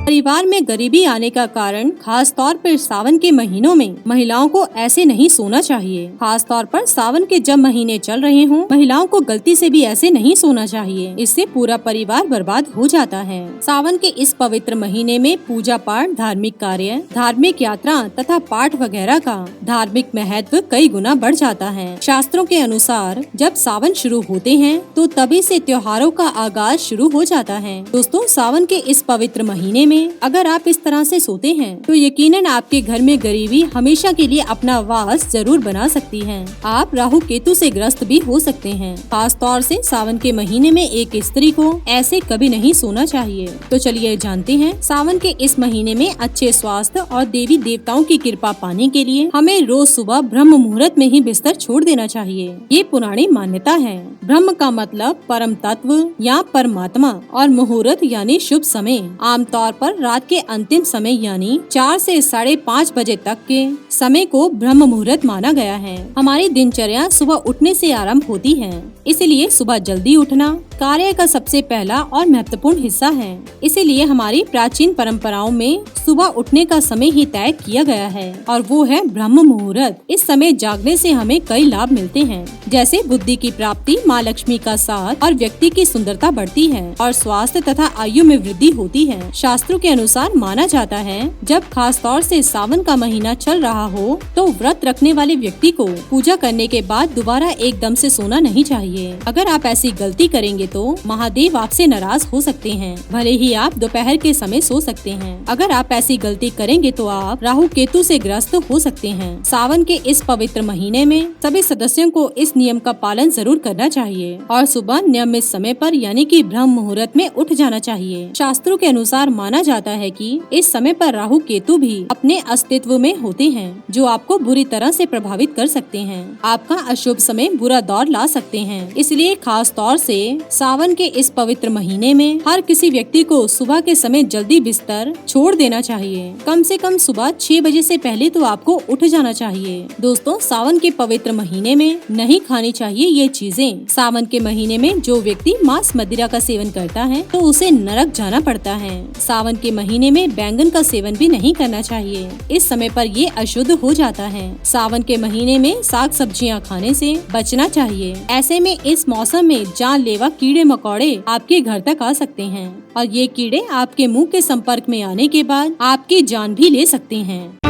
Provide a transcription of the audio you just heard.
परिवार में गरीबी आने का कारण खास तौर पर सावन के महीनों में महिलाओं को ऐसे नहीं सोना चाहिए। खास तौर पर सावन के जब महीने चल रहे हों, महिलाओं को गलती से भी ऐसे नहीं सोना चाहिए। इससे पूरा परिवार बर्बाद हो जाता है। सावन के इस पवित्र महीने में पूजा पाठ, धार्मिक कार्य, धार्मिक यात्रा तथा पाठ वगैरह का धार्मिक महत्व कई गुना बढ़ जाता है। शास्त्रों के अनुसार जब सावन शुरू होते हैं तो तभी से त्योहारों का आगाज शुरू हो जाता है। दोस्तों, सावन के इस पवित्र महीने में अगर आप इस तरह से सोते हैं तो यकीनन आपके घर में गरीबी हमेशा के लिए अपना वास जरूर बना सकती है। आप राहु केतु से ग्रस्त भी हो सकते हैं। खास तौर से सावन के महीने में एक स्त्री को ऐसे कभी नहीं सोना चाहिए। तो चलिए जानते हैं सावन के इस महीने में अच्छे स्वास्थ्य और देवी देवताओं की कृपा पाने के लिए हमें रोज सुबह ब्रह्म मुहूर्त में ही बिस्तर छोड़ देना चाहिए। ये पुरानी मान्यता है। ब्रह्म का मतलब परम तत्व या परमात्मा और मुहूर्त यानी शुभ समय। आमतौर पर रात के अंतिम समय यानी 4 से 5:30 बजे तक के समय को ब्रह्म मुहूर्त माना गया है। हमारी दिनचर्या सुबह उठने से आरंभ होती है, इसलिए सुबह जल्दी उठना कार्य का सबसे पहला और महत्वपूर्ण हिस्सा है। इसीलिए हमारी प्राचीन परंपराओं में सुबह उठने का समय ही तय किया गया है और वो है ब्रह्म मुहूर्त। इस समय जागने से हमें कई लाभ मिलते हैं, जैसे बुद्धि की प्राप्ति, माँ लक्ष्मी का साथ और व्यक्ति की सुंदरता बढ़ती है और स्वास्थ्य तथा आयु में वृद्धि होती है। शास्त्रों के अनुसार माना जाता है जब खास तौर से सावन का महीना चल रहा हो तो व्रत रखने वाले व्यक्ति को पूजा करने के बाद दोबारा एकदम से सोना नहीं चाहिए। अगर आप ऐसी गलती करेंगे तो महादेव आपसे नाराज हो सकते हैं। भले ही आप दोपहर के समय सो सकते हैं। अगर आप ऐसी गलती करेंगे तो आप राहु केतु से ग्रस्त हो सकते हैं। सावन के इस पवित्र महीने में सभी सदस्यों को इस नियम का पालन जरूर करना चाहिए और सुबह नियमित समय पर यानी कि ब्रह्म मुहूर्त में उठ जाना चाहिए। शास्त्रों के अनुसार माना जाता है कि इस समय पर राहु केतु भी अपने अस्तित्व में होते हैं, जो आपको बुरी तरह से प्रभावित कर सकते हैं। आपका अशुभ समय बुरा दौर ला सकते हैं। इसलिए खास तौर से सावन के इस पवित्र महीने में हर किसी व्यक्ति को सुबह के समय जल्दी बिस्तर छोड़ देना चाहिए। कम से कम सुबह 6 बजे से पहले तो आपको उठ जाना चाहिए। दोस्तों, सावन के पवित्र महीने में नहीं खानी चाहिए ये चीजें। सावन के महीने में जो व्यक्ति मांस मदिरा का सेवन करता है तो उसे नरक जाना पड़ता है। सावन के महीने में बैंगन का सेवन भी नहीं करना चाहिए। इस समय पर ये अशुद्ध हो जाता है। सावन के महीने में साग सब्जियां खाने से बचना चाहिए। ऐसे में इस मौसम में जानलेवा कीड़े मकोड़े आपके घर तक आ सकते हैं और ये कीड़े आपके मुंह के संपर्क में आने के बाद आपकी जान भी ले सकते हैं।